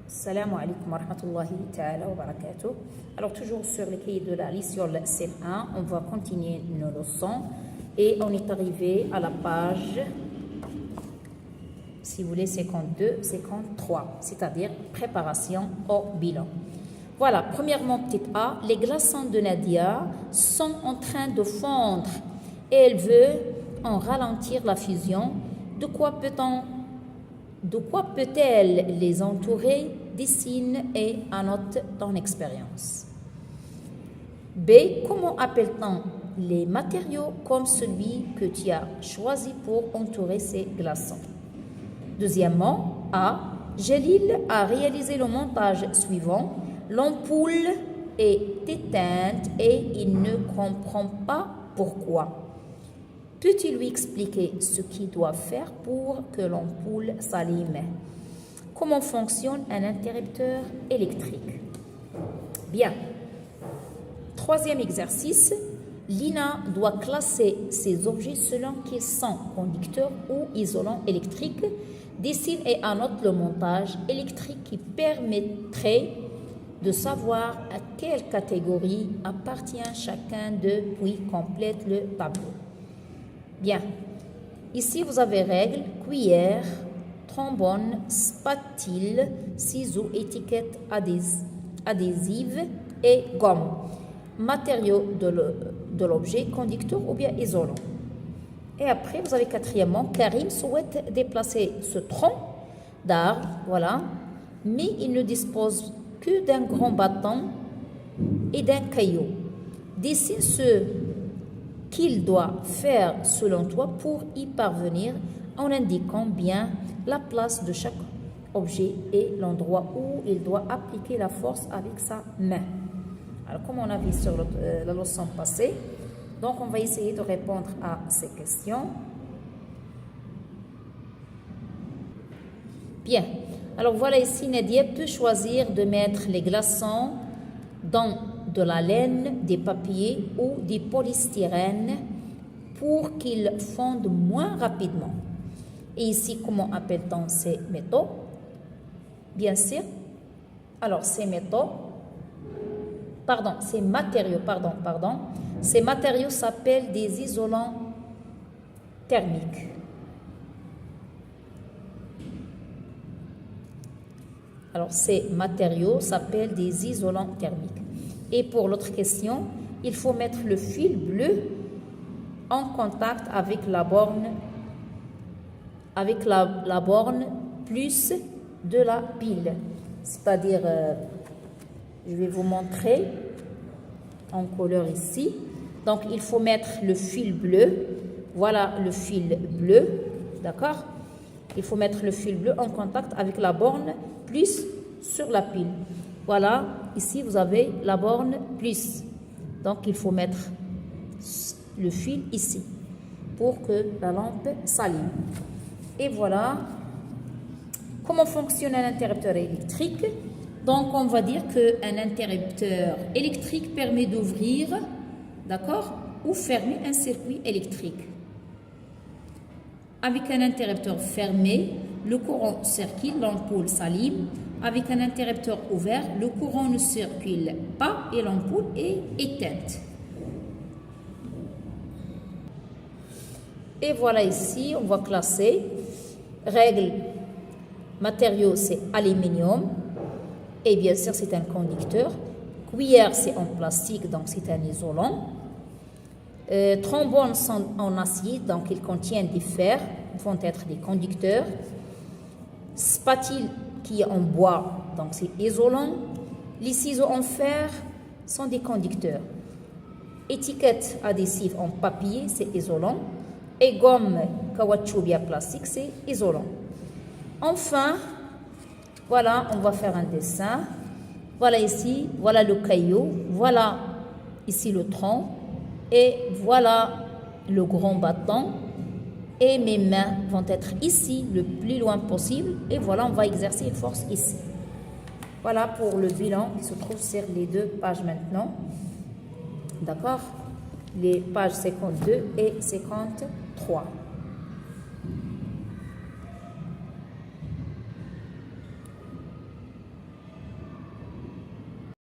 Salam alaikum wa rahmatullahi ta'ala wa barakatuh. Alors toujours sur les cahiers de la liste sur le CM1, on va continuer nos leçons et on est arrivé à la page, si vous voulez, 52, 53, c'est-à-dire préparation au bilan. Voilà, premièrement, petite A, les glaçons de Nadia sont en train de fondre et elle veut en ralentir la fusion. De quoi peut-elle les entourer? Dessine et annote ton expérience. B. Comment appelle-t-on les matériaux comme celui que tu as choisi pour entourer ces glaçons? Deuxièmement, A. Jalil a réalisé le montage suivant. L'ampoule est éteinte et il ne comprend pas pourquoi. Peux-tu lui expliquer ce qu'il doit faire pour que l'ampoule s'allume? Comment fonctionne un interrupteur électrique? Bien. Troisième exercice. Lina doit classer ces objets selon qu'ils sont conducteurs ou isolants électriques. Dessine et annote le montage électrique qui permettrait de savoir à quelle catégorie appartient chacun d'eux, puis complète le tableau. Bien. Ici, vous avez règles, cuillère, trombone, spatule, ciseaux, étiquette adhésive et gomme. Matériaux de l'objet, conducteur ou bien isolant. Et après, vous avez quatrièmement, Karim souhaite déplacer ce tronc d'arbre, voilà, mais il ne dispose que d'un grand bâton et d'un caillou. Dessine ce qu'il doit faire selon toi pour y parvenir en indiquant bien la place de chaque objet et l'endroit où il doit appliquer la force avec sa main. Alors, comme on a vu sur la leçon passée, donc on va essayer de répondre à ces questions. Bien. Alors, voilà ici, Nadia peut choisir de mettre les glaçons dans de la laine, des papiers ou des polystyrènes pour qu'ils fondent moins rapidement. Et ici, comment appelle-t-on ces métaux? Bien sûr. Alors, ces matériaux s'appellent des isolants thermiques. Alors, ces matériaux s'appellent des isolants thermiques. Et pour l'autre question, il faut mettre le fil bleu en contact avec la borne plus de la pile. C'est-à-dire, je vais vous montrer en couleur ici. Donc, il faut mettre le fil bleu. Voilà le fil bleu, d'accord? Il faut mettre le fil bleu en contact avec la borne plus sur la pile. Voilà, ici vous avez la borne plus. Donc, il faut mettre le fil ici pour que la lampe s'allume. Et voilà comment fonctionne un interrupteur électrique. Donc, on va dire qu'un interrupteur électrique permet d'ouvrir, d'accord, ou fermer un circuit électrique. Avec un interrupteur fermé, le courant circule, l'ampoule s'allume. Avec un interrupteur ouvert, le courant ne circule pas et l'ampoule est éteinte. Et voilà ici, on va classer. Règle, matériaux, c'est aluminium. Et bien sûr, c'est un conducteur. Cuillère, c'est en plastique, donc c'est un isolant. Trombones sont en acier, donc ils contiennent des fers, vont être des conducteurs. Spatule qui est en bois, donc c'est isolant. Les ciseaux en fer sont des conducteurs. Étiquette adhésive en papier, c'est isolant. Et gomme caoutchouc bien plastique, c'est isolant. Enfin, voilà, on va faire un dessin. Voilà ici, voilà le caillou, voilà ici le tronc, et voilà le grand bâton. Et mes mains vont être ici le plus loin possible. Et voilà, on va exercer une force ici. Voilà pour le bilan qui se trouve sur les deux pages maintenant. D'accord? Les pages 52 et 53.